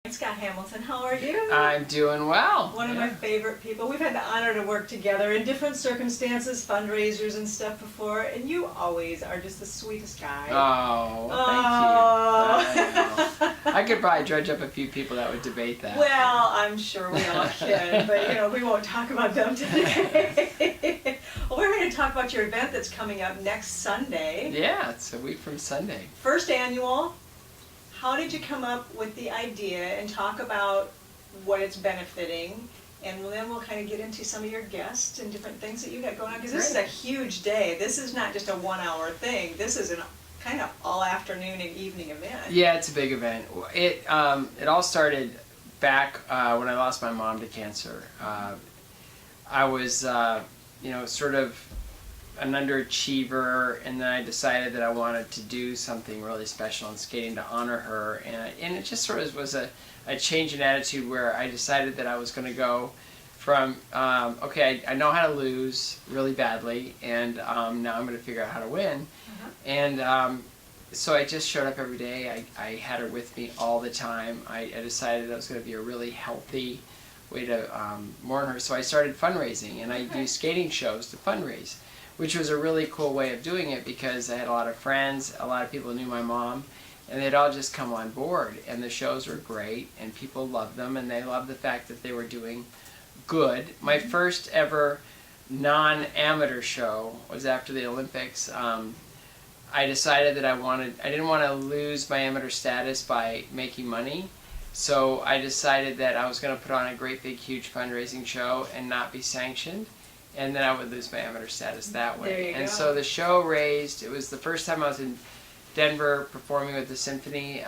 Scott Hamilton, how are you? I'm doing well. One of my favorite people. We've had the honor to work together in different circumstances, fundraisers and stuff before, and you always are just the sweetest guy. Oh, well, thank you. I could probably dredge up a few people that would debate that. Well, I'm sure we all can, but we won't talk about them today. Well, we're going to talk about your event that's coming up next Sunday. Yeah, it's a week from Sunday. First annual. How did you come up with the idea, and talk about what it's benefiting, and then we'll kind of get into some of your guests and different things that you got going on, because this is a huge day. This is not just a 1 hour thing. This is a kind of all afternoon and evening event. Yeah, it's a big event. It all started back when I lost my mom to cancer. I was sort of an underachiever, and then I decided that I wanted to do something really special in skating to honor her, and it just sort of was a change in attitude where I decided that I was going to go from okay, I know how to lose really badly, and now I'm going to figure out how to win. And so I just showed up every day. I had her with me all the time. I decided that was going to be a really healthy way to mourn her, so I started fundraising, and I do skating shows to fundraise, which was a really cool way of doing it, because I had a lot of friends, a lot of people knew my mom, and they'd all just come on board, and the shows were great, and people loved them, and they loved the fact that they were doing good. My first ever non-amateur show was after the Olympics. I decided that I didn't want to lose my amateur status by making money, so I decided that I was going to put on a great big huge fundraising show and not be sanctioned, and then I would lose my amateur status that way. There you go. So the show raised, it was the first time I was in Denver performing with the symphony.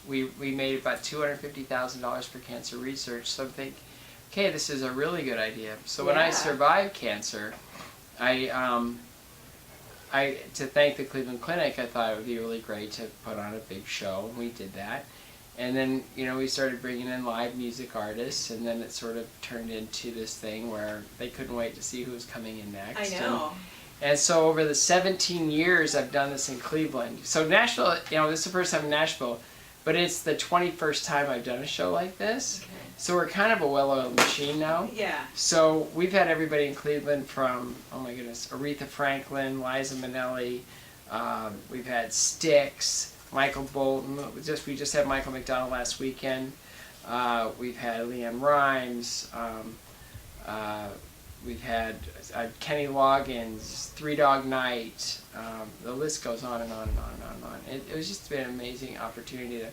We made about $250,000 for cancer research, so I think, okay, this is a really good idea. So when I survived cancer, to thank the Cleveland Clinic, I thought it would be really great to put on a big show, and we did that. And then, we started bringing in live music artists, and then it sort of turned into this thing where they couldn't wait to see who was coming in next. I know. And so over the 17 years I've done this in Cleveland. So Nashville, this is the first time in Nashville, but it's the 21st time I've done a show like this. Okay. So we're kind of a well-oiled machine now. Yeah. So we've had everybody in Cleveland from, oh my goodness, Aretha Franklin, Liza Minnelli, we've had Styx, Michael Bolton. We just had Michael McDonald last weekend. We've had Leanne Rimes. We've had Kenny Loggins, Three Dog Night. The list goes on and on and on and on and on. It was just been an amazing opportunity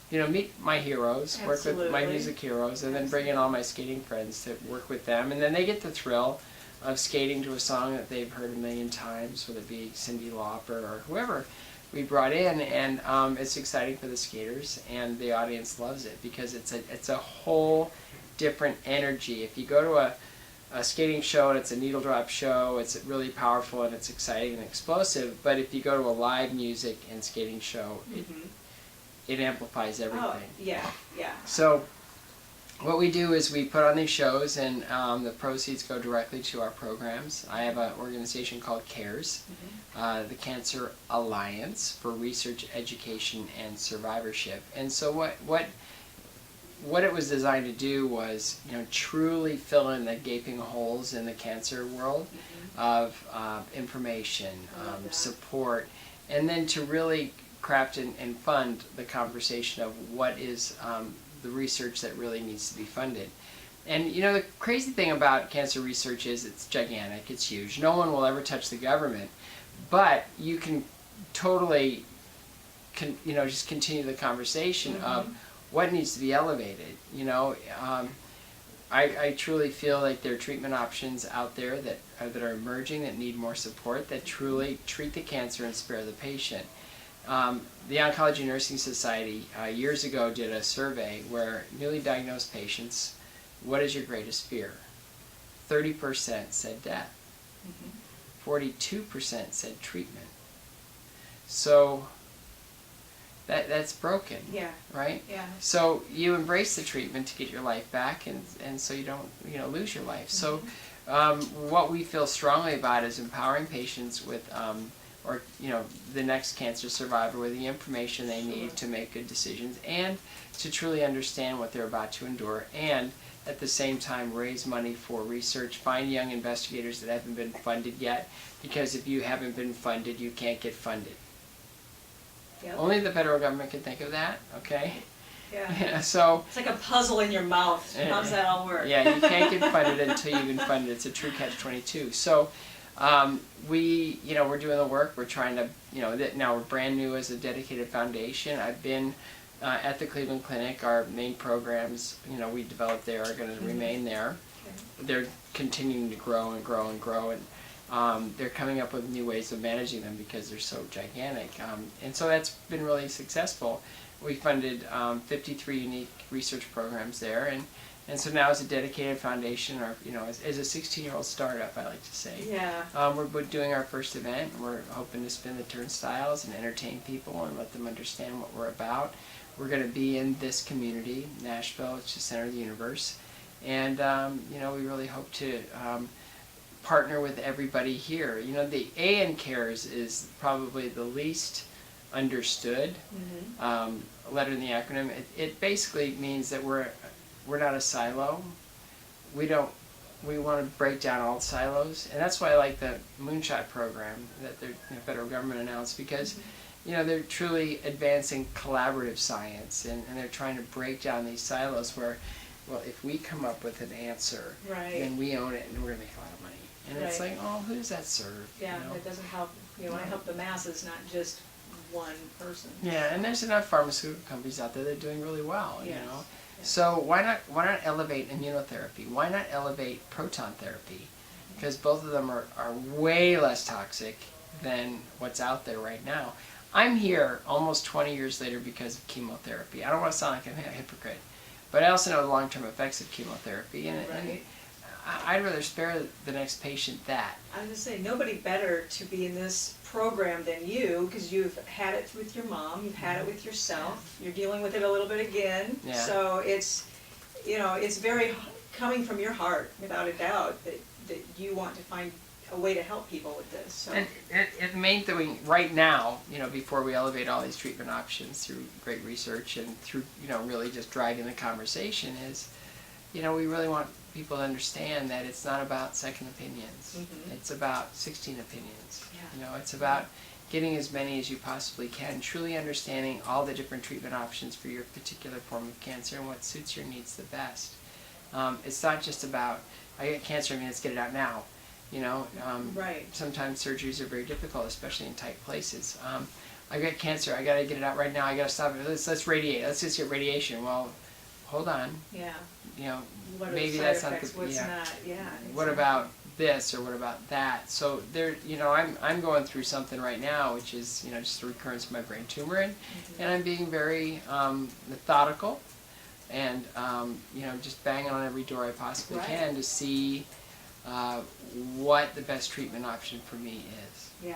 to, meet my heroes, work with my music heroes, and then bring in all my skating friends to work with them, and then they get the thrill of skating to a song that they've heard a million times, whether it be Cyndi Lauper or whoever we brought in, and it's exciting for the skaters, and the audience loves it, because it's a whole different energy. If you go to a skating show and it's a needle drop show, it's really powerful and it's exciting and explosive, but if you go to a live music and skating show, it amplifies everything. Oh, yeah. So what we do is we put on these shows, and the proceeds go directly to our programs. I have an organization called CARES, the Cancer Alliance for Research, Education, and Survivorship. And so what it was designed to do was, truly fill in the gaping holes in the cancer world of information, support, and then to really craft and fund the conversation of what is the research that really needs to be funded. And the crazy thing about cancer research is it's gigantic, it's huge. No one will ever touch the government, but you can totally just continue the conversation of what needs to be elevated. I truly feel like there are treatment options out there that are emerging that need more support, that truly treat the cancer and spare the patient. The Oncology Nursing Society years ago did a survey where newly diagnosed patients, what is your greatest fear? 30% said death. 42% said treatment. So that's broken. Yeah. Right? Yeah. So you embrace the treatment to get your life back, and so you don't lose your life. So what we feel strongly about is empowering patients with or the next cancer survivor with the information they need to make good decisions and to truly understand what they're about to endure, and at the same time raise money for research, find young investigators that haven't been funded yet, because if you haven't been funded, you can't get funded. Yep. Only the federal government can think of that, okay? Yeah. So it's like a puzzle in your mouth. How's that all work? Yeah, you can't get funded until you've been funded. It's a true catch-22. So we're doing the work. We're trying to, now we're brand new as a dedicated foundation. I've been at the Cleveland Clinic. Our main programs, we developed there, are going to remain there. Okay. They're continuing to grow and grow and grow, and they're coming up with new ways of managing them because they're so gigantic. And so that's been really successful. We funded 53 unique research programs there, and so now as a dedicated foundation, or as a 16-year-old startup, I like to say. Yeah. We're doing our first event. We're hoping to spin the turnstiles and entertain people and let them understand what we're about. We're going to be in this community, Nashville. It's the center of the universe, and we really hope to partner with everybody here. The A in CARES is probably the least understood letter in the acronym. It basically means that we're not a silo. We want to break down all silos, and that's why I like the Moonshot program that the federal government announced, because they're truly advancing collaborative science, and they're trying to break down these silos where, well, if we come up with an answer, then we own it and we're going to make a lot of money. And it's like, oh, who does that serve? Yeah, it doesn't help. You want to help the masses, not just one person. Yeah, and there's enough pharmaceutical companies out there that are doing really well, Yes. So why not elevate immunotherapy? Why not elevate proton therapy? Because both of them are way less toxic than what's out there right now. I'm here almost 20 years later because of chemotherapy. I don't want to sound like a hypocrite, but I also know the long-term effects of chemotherapy, and I'd rather spare the next patient that. I was going to say, nobody better to be in this program than you, because you've had it with your mom, you've had it with yourself, you're dealing with it a little bit again. Yeah. So it's, it's very coming from your heart, without a doubt, that you want to find a way to help people with this. So. And the main thing right now, before we elevate all these treatment options through great research and through, really just driving the conversation is, we really want people to understand that it's not about second opinions. It's about 16 opinions. Yeah. It's about getting as many as you possibly can, truly understanding all the different treatment options for your particular form of cancer and what suits your needs the best. It's not just about, I get cancer, let's get it out now. Sometimes surgeries are very difficult, especially in tight places. I got cancer, I got to get it out right now, I got to stop it. Let's radiate, let's just get radiation. Well, hold on. Yeah. What maybe that's not the, what's not, what about this, or what about that? So there, I'm going through something right now, which is, just a recurrence of my brain tumor, and I'm being very methodical, and just banging on every door I possibly can to see what the best treatment option for me is. Yeah.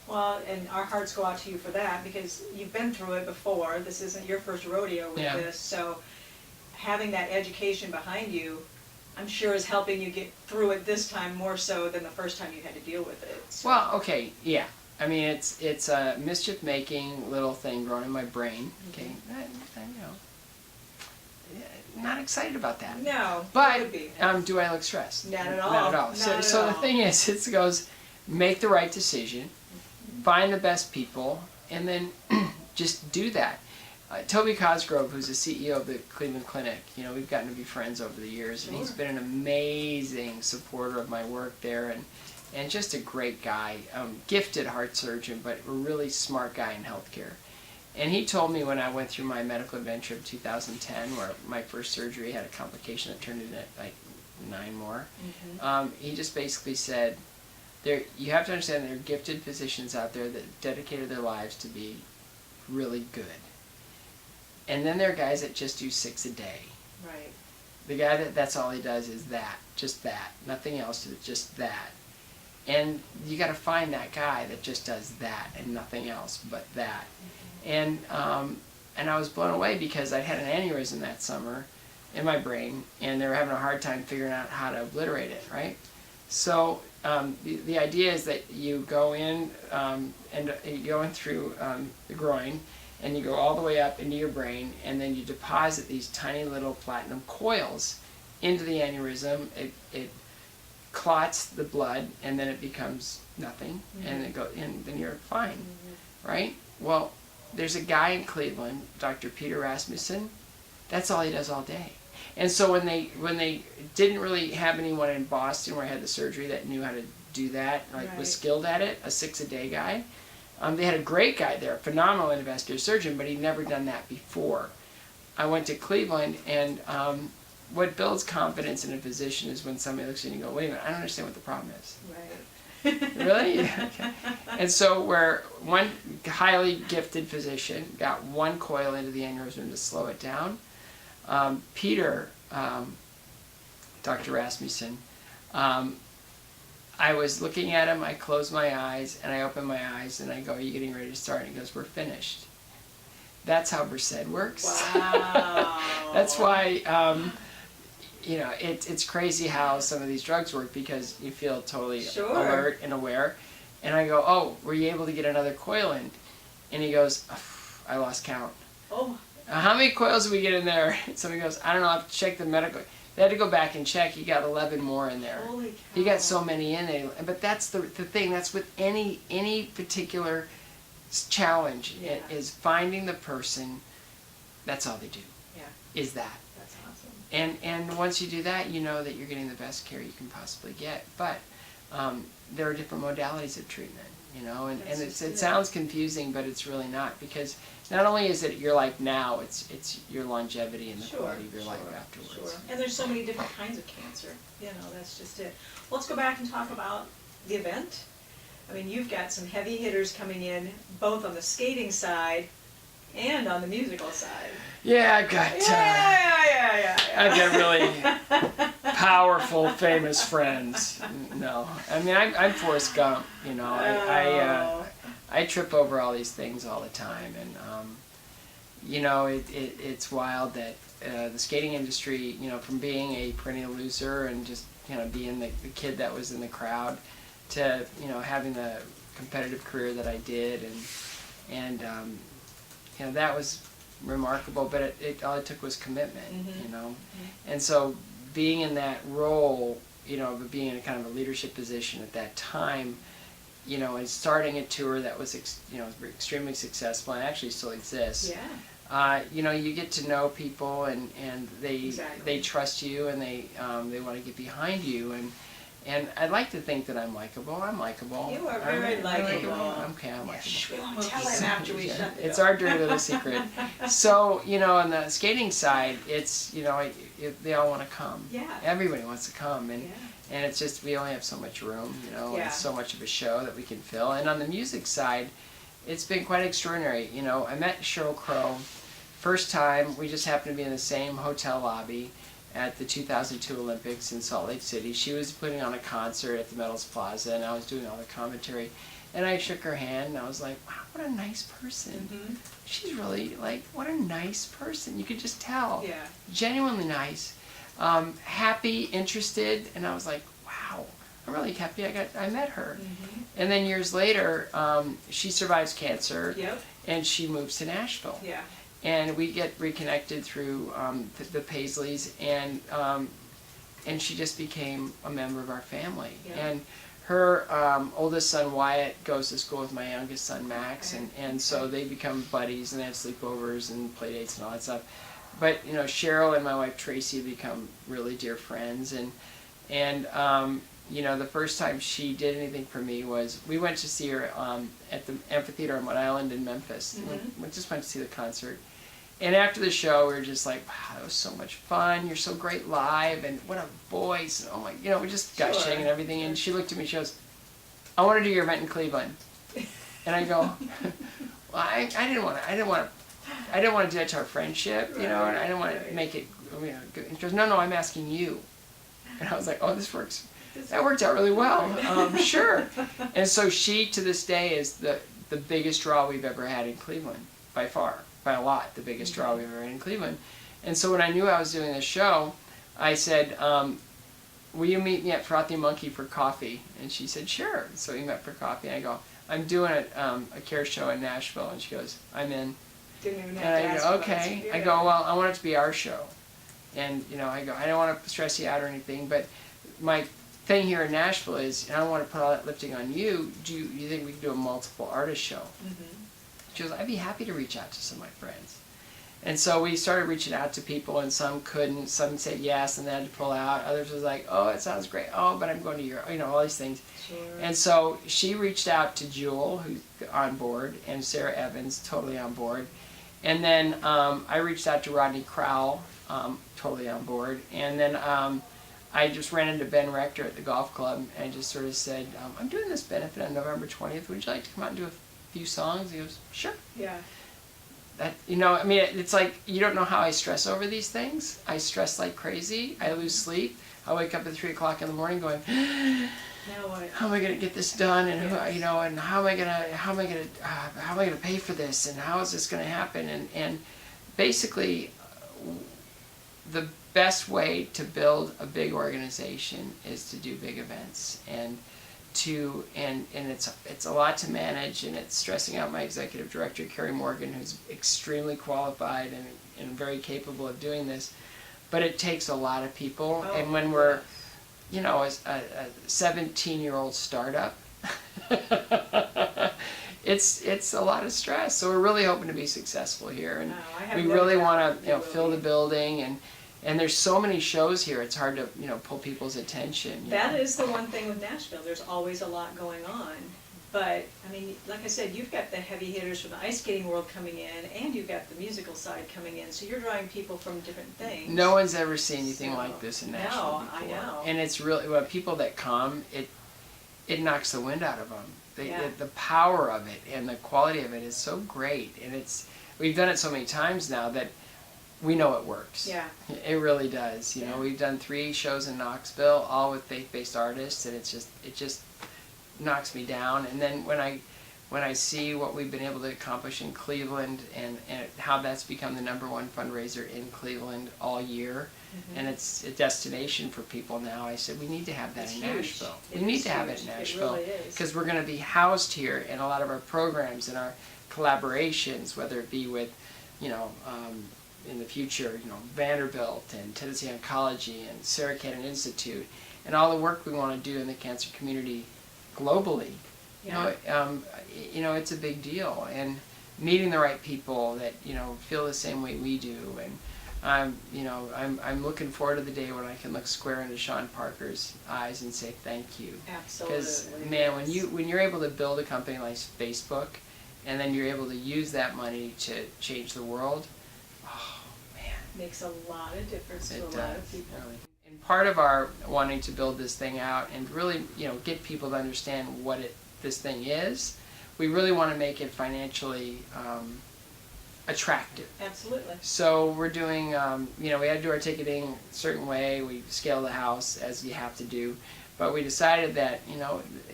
Well, and our hearts go out to you for that, because you've been through it before. This isn't your first rodeo with this, so having that education behind you, I'm sure, is helping you get through it this time more so than the first time you had to deal with it. So. Well, okay, yeah. It's a mischief-making little thing growing in my brain. Okay, not excited about that. No, but do I look stressed? Not at all. Not at all. So the thing is, it goes, make the right decision, find the best people, and then just do that. Toby Cosgrove, who's the CEO of the Cleveland Clinic, we've gotten to be friends over the years, and he's been an amazing supporter of my work there, and just a great guy, gifted heart surgeon, but a really smart guy in healthcare. And he told me when I went through my medical adventure of 2010, where my first surgery had a complication that turned into like 9 more, he just basically said, you have to understand there are gifted physicians out there that dedicated their lives to be really good. And then there are guys that just do 6 a day. Right. The guy that's all he does is that, just that, nothing else, just that. And you got to find that guy that just does that and nothing else but that. And I was blown away because I had an aneurysm that summer in my brain, and they were having a hard time figuring out how to obliterate it, right? So the idea is that you go in and you go in through the groin, and you go all the way up into your brain, and then you deposit these tiny little platinum coils into the aneurysm. It clots the blood, and then it becomes nothing, and then you're fine, right? Well, there's a guy in Cleveland, Dr. Peter Rasmussen. That's all he does all day. And so when they didn't really have anyone in Boston where I had the surgery that knew how to do that, was skilled at it, a 6-a-day guy. They had a great guy there, a phenomenal endovascular surgeon, but he'd never done that before. I went to Cleveland, and what builds confidence in a physician is when somebody looks at you and you go, wait a minute, I don't understand what the problem is. Right. Really? Yeah, okay. And so where one highly gifted physician got one coil into the aneurysm to slow it down, Peter, Dr. Rasmussen, I was looking at him, I closed my eyes, and I opened my eyes, and I go, are you getting ready to start? And he goes, we're finished. That's how Versed works. Wow. That's why, it's crazy how some of these drugs work, because you feel totally alert and aware. And I go, oh, were you able to get another coil in? And he goes, I lost count. Oh. How many coils did we get in there? Somebody goes, I don't know, I have to check the medical. They had to go back and check. He got 11 more in there. Holy cow. He got so many in there. But that's the thing. That's with any particular challenge. Yeah. It is finding the person. That's all they do. Yeah. Is that. That's awesome. And once you do that, you know that you're getting the best care you can possibly get. But there are different modalities of treatment, and it sounds confusing, but it's really not, because not only is it your life now, it's your longevity and the quality of your life afterwards. Sure. And there's so many different kinds of cancer. That's just it. Well, let's go back and talk about the event. I mean, you've got some heavy hitters coming in, both on the skating side and on the musical side. Yeah, I've got I've got really powerful, famous friends. No, I mean, I'm Forrest Gump. I trip over all these things all the time, and it's wild that the skating industry, from being a perennial loser and just being the kid that was in the crowd, to having the competitive career that I did, and that was remarkable. But all it took was commitment, and so being in that role, but being in a kind of a leadership position at that time, and starting a tour that was extremely successful and actually still exists. Yeah. You get to know people, and they trust you, and they want to get behind you, and I'd like to think that I'm likable. I'm likable. You are very likable. Okay, I'm likable. We won't tell him after we shut the door. It's our dirty little secret. So, on the skating side, it's, they all want to come. Yeah. Everybody wants to come, and it's just, we only have so much room, and it's so much of a show that we can fill. And on the music side, it's been quite extraordinary. I met Sheryl Crow. First time, we just happened to be in the same hotel lobby at the 2002 Olympics in Salt Lake City. She was putting on a concert at the Metals Plaza, and I was doing all the commentary. And I shook her hand, and I was like, wow, what a nice person. Mm-hmm. She's really, what a nice person. You could just tell. Yeah. Genuinely nice. Happy, interested, and I was like, wow, I'm really happy I met her. Mm-hmm. And then years later, she survives cancer, and she moves to Nashville. Yeah. And we get reconnected through the Paisleys, and she just became a member of our family. Yeah. And her oldest son Wyatt goes to school with my youngest son Max, and so they become buddies, and they have sleepovers and play dates and all that stuff. But Sheryl and my wife Tracy become really dear friends, and the first time she did anything for me was we went to see her at the amphitheater on Mud Island in Memphis. Mm-hmm. We just went to see the concert. And after the show, we were just like, wow, that was so much fun. You're so great live, and what a voice. And oh my, we're just gushing and everything. And she looked at me, she goes, I want to do your event in Cleveland. And I go, well, I didn't want to do that to our friendship, and I didn't want to make it, good. And she goes, no, I'm asking you. And I was like, oh, this works. That worked out really well. Sure. And so she, to this day, is the biggest draw we've ever had in Cleveland, by far. By a lot, the biggest draw we've ever had in Cleveland. And so when I knew I was doing this show, I said, will you meet me at Frothy Monkey for coffee? And she said, sure. So we met for coffee. And I go, I'm doing a care show in Nashville. And she goes, I'm in. Didn't even have And to I ask go, about okay. it. I go, well, I want it to be our show. And, I go, I don't want to stress you out or anything, but my thing here in Nashville is, and I don't want to put all that lifting on you, do you think we can do a multiple artist show? Mm-hmm. She goes, I'd be happy to reach out to some of my friends. And so we started reaching out to people, and some couldn't. Some said yes, and they had to pull out. Others was like, oh, it sounds great. Oh, but I'm going to Europe. All these things. Sure. And so she reached out to Jewel, who's on board, and Sarah Evans, totally on board. And then I reached out to Rodney Crowell, totally on board. And then I just ran into Ben Rector at the golf club and just sort of said, I'm doing this benefit on November 20th. Would you like to come out and do a few songs? He goes, sure. Yeah. That, it's like, you don't know how I stress over these things. I stress like crazy. I lose sleep. I wake up at 3 o'clock in the morning going, Now what? how am I going to get this done? And Yes. and how am I going to pay for this? And how is this going to happen? And basically, the best way to build a big organization is to do big events, and it's a lot to manage, and it's stressing out my executive director, Carrie Morgan, who's extremely qualified and very capable of doing this. But it takes a lot of people, Oh, and when we're, as a 17-year-old startup, it's a lot of stress. So we're really hoping to be successful here, and I have we no really doubt want to you will fill be. the building, and there's so many shows here. It's hard to pull people's attention. That is the one thing with Nashville. There's always a lot going on. But, I mean, like I said, you've got the heavy hitters from the ice skating world coming in, and you've got the musical side coming in. So you're drawing people from different things. No one's ever seen anything So, like this in Nashville no, before. I know. And it's really, people that come, it knocks the wind out of them. Yeah. The power of it and the quality of it is so great. And we've done it so many times now that we know it works. Yeah. It really does. Yeah. We've done 3 shows in Knoxville, all with faith-based artists, and it just knocks me down. And then when I see what we've been able to accomplish in Cleveland, and how that's become the #1 fundraiser in Cleveland all year, Mm-hmm. and it's a destination for people now, I said we need to have that It's in huge. Nashville. It We need is to have it huge. in It Nashville really is. because we're going to be housed here in a lot of our programs and our collaborations, whether it be with, in the future, Vanderbilt and Tennessee Oncology and Sarah Cannon Institute, and all the work we want to do in the cancer community globally. Yeah. It's a big deal, and meeting the right people that feel the same way we do, and I'm looking forward to the day when I can look square into Sean Parker's eyes and say thank you. Absolutely. Because man, yes. when you're able to build a company like Facebook, and then you're able to use that money to change the world, oh man, Makes a lot of difference to it a does. lot of people. Really. And part of our wanting to build this thing out and really get people to understand what this thing is, we really want to make it financially attractive. Absolutely. So we're doing, we had to do our ticketing a certain way. We scale the house as you have to do, but we decided that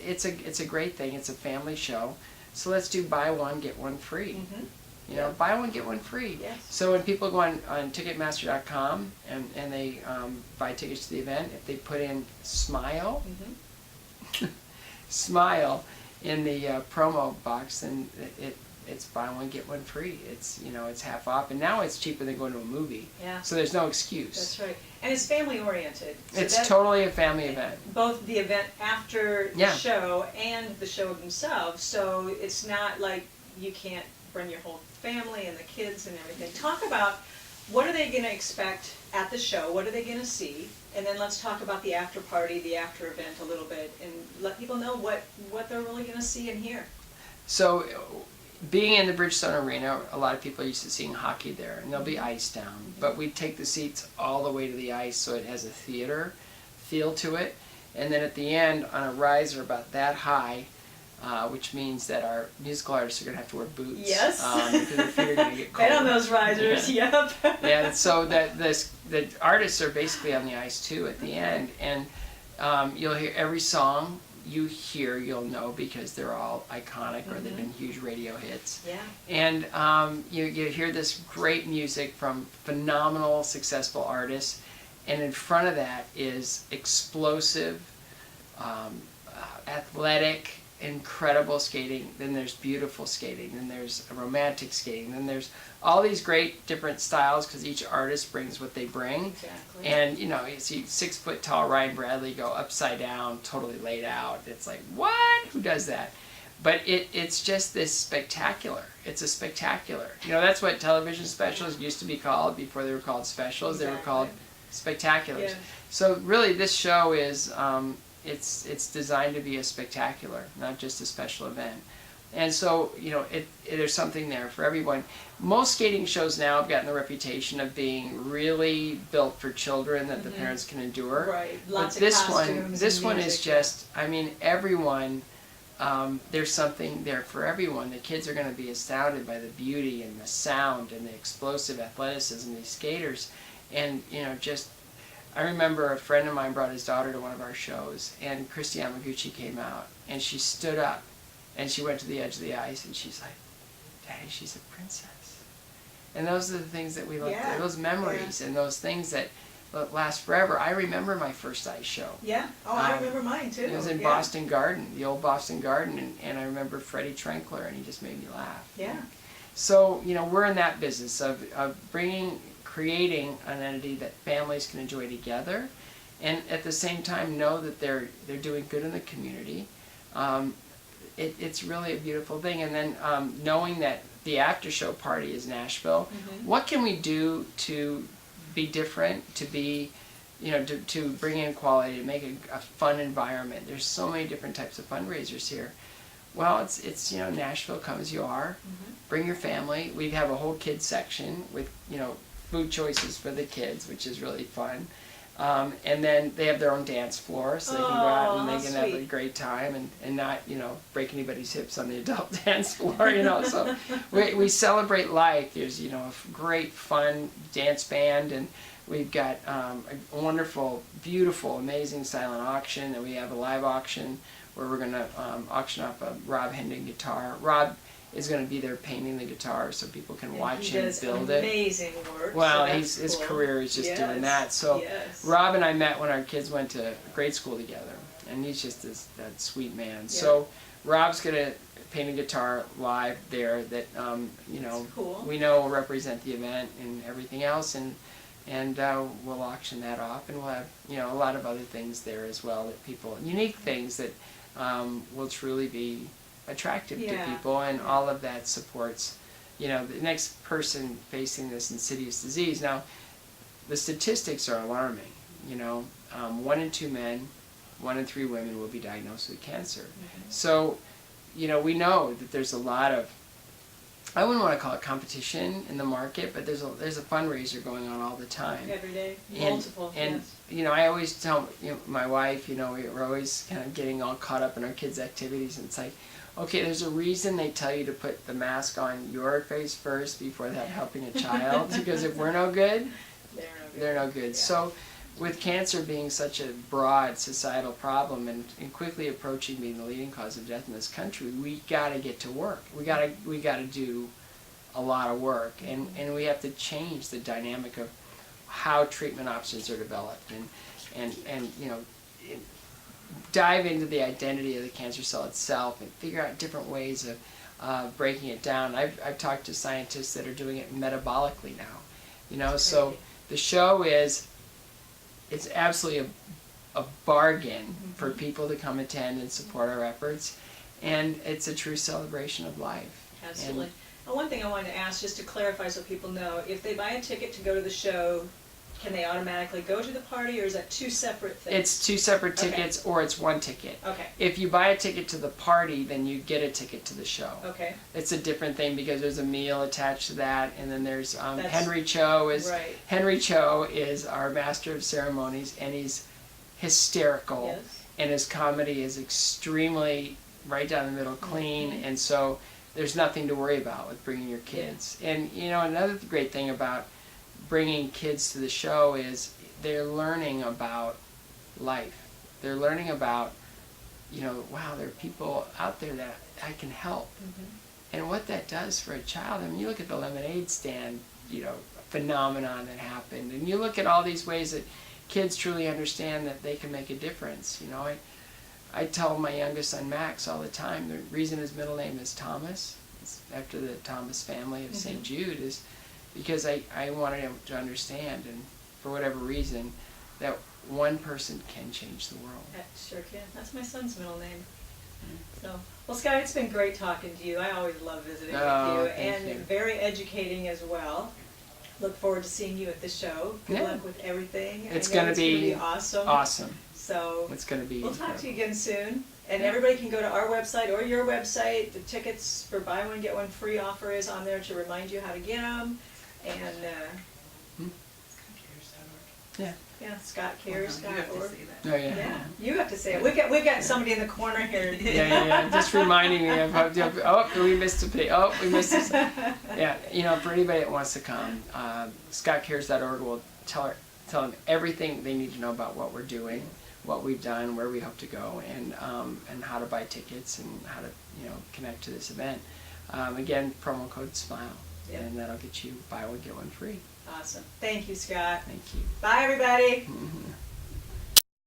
it's a great thing. It's a family show, so let's do buy one get one free. Mm-hmm. Buy one get one free. Yes. So when people go on Ticketmaster.com and they buy tickets to the event, if they put in smile, Mm-hmm. smile in the promo box, then it's buy one get one free. It's it's half off, and now it's cheaper than going to a movie. Yeah. So there's no excuse. That's right. And it's family oriented. So It's totally a family event. both the event after the Yeah. show and the show themselves. So it's not like you can't bring your whole family and the kids and everything. Talk about what are they going to expect at the show? What are they going to see? And then let's talk about the after party, the after event a little bit, and let people know what they're really going to see and hear. So being in the Bridgestone Arena, a lot of people are used to seeing hockey there, and there'll be ice down. But we take the seats all the way to the ice so it has a theater feel to it. And then at the end, on a riser about that high, which means that our musical artists are going to have to wear boots. Yes. Because their feet are going to get cold. Bet on those risers, yep. Yeah, so the artists are basically on the ice too at the end, and you'll hear every song you hear, you'll know because they're all iconic or they've been huge radio hits. Yeah. And you hear this great music from phenomenal, successful artists, and in front of that is explosive, athletic, incredible skating. Then there's beautiful skating. Then there's romantic skating. Then there's all these great different styles because each artist brings what they bring. Exactly. And you see 6 foot tall Ryan Bradley go upside down, totally laid out. It's like, what? Who does that? But it's just this spectacular. It's a spectacular. That's what television specials used to be called before they were called specials. Exactly. They were called spectaculars. Yes. So really, this show is it's designed to be a spectacular, not just a special event. And so there's something there for everyone. Most skating shows now have gotten the reputation of being really built for children that the parents can endure. Right. Lots but of costumes. this one is music. just. Everyone. There's something there for everyone. The kids are going to be astounded by the beauty and the sound and the explosive athleticism of these skaters. And, I remember a friend of mine brought his daughter to one of our shows, and Christy Yamaguchi came out, and she stood up, and she went to the edge of the ice, and she's like, Daddy, she's a princess. And those are the things that we look at, those memories and those things that last forever. I remember my first ice show. Yeah. Oh, I remember mine too. It was in Boston Garden, the old Boston Garden, and I remember Freddie Trenkler, and he just made me laugh. Yeah. So, we're in that business of creating an entity that families can enjoy together, and at the same time know that they're doing good in the community. It's really a beautiful thing. And then knowing that the after show party is Nashville, what can we do to be different, to be, to bring in quality, to make a fun environment? There's so many different types of fundraisers here. Well, it's Nashville, come as you are. Bring your family. We have a whole kids section with food choices for the kids, which is really fun. And then they have their own dance floor, so they can go out and they can have a great time and not break anybody's hips on the adult dance floor. So we celebrate life. There's a great fun dance band, and we've got a wonderful, beautiful, amazing silent auction, and we have a live auction where we're going to auction off a Rob Hendon guitar. Rob is going to be there painting the guitar so people can watch him build it. Amazing work. Well, so his career is just doing that. So yes. Rob and I met when our kids went to grade school together, and he's just that sweet man. Yeah. So Rob's going to paint a guitar live there that cool. we know will represent the event and everything else, and we'll auction that off, and we'll have a lot of other things there as well that unique things that will truly be attractive to people, and all of that supports the next person facing this insidious disease. Now the statistics are alarming. 1 in 2 men, 1 in 3 women will be diagnosed with cancer. So we know that there's a lot of, I wouldn't want to call it competition in the market, but there's a fundraiser going on all the time. Every day, multiple. And I always tell my wife, we're always kind of getting all caught up in our kids' activities, and it's like, okay, there's a reason they tell you to put the mask on your face first before that helping a child, because if we're no good, they're no good. Yeah. So with cancer being such a broad societal problem and quickly approaching being the leading cause of death in this country, we got to get to work. We got to do a lot of work, and we have to change the dynamic of how treatment options are developed, and dive into the identity of the cancer cell itself and figure out different ways of breaking it down. I've talked to scientists that are doing it metabolically now. So the show it's absolutely a bargain for people to come attend and support our efforts, and it's a true celebration of life. Absolutely. And one thing I wanted to ask, just to clarify so people know, if they buy a ticket to go to the show, can they automatically go to the party, or is that 2 separate things? It's 2 separate tickets, or it's 1 ticket. Okay. If you buy a ticket to the party, then you get a ticket to the show. Okay. It's a different thing because there's a meal attached to that, and then there's Henry Cho is Henry Cho is our master of ceremonies, and he's hysterical, and his comedy is extremely right down the middle, clean, and so there's nothing to worry about with bringing your kids. And another great thing about bringing kids to the show is they're learning about life. They're learning about, wow, there are people out there that I can help. And what that does for a child, you look at the lemonade stand, phenomenon that happened, and you look at all these ways that kids truly understand that they can make a difference. You know, I tell my youngest son Max all the time, the reason his middle name is Thomas, it's after the Thomas family of St. Jude, is because I wanted him to understand, and for whatever reason, that one person can change the world. That sure can. That's my son's middle name. So, well, Scott, it's been great talking to you. I always love visiting with you, and very educating as well. Look forward to seeing you at the show. Good luck with everything. It's going to be awesome. Awesome. So it's going to be. We'll talk to you again soon. And everybody can go to our website or your website. The tickets for buy one get one free offer is on there to remind you how to get them. And scottcares.org. Oh yeah. Yeah, you have to say it. We've got somebody in the corner here. Yeah. Just reminding me of we missed a page. Oh, we missed this. Yeah, you know, for anybody that wants to come, scottcares.org will tell them everything they need to know about what we're doing, what we've done, where we hope to go, and how to buy tickets and how to connect to this event. Again, promo code SMILE, and that'll get you buy one get one free. Awesome. Thank you, Scott. Thank you. Bye, everybody.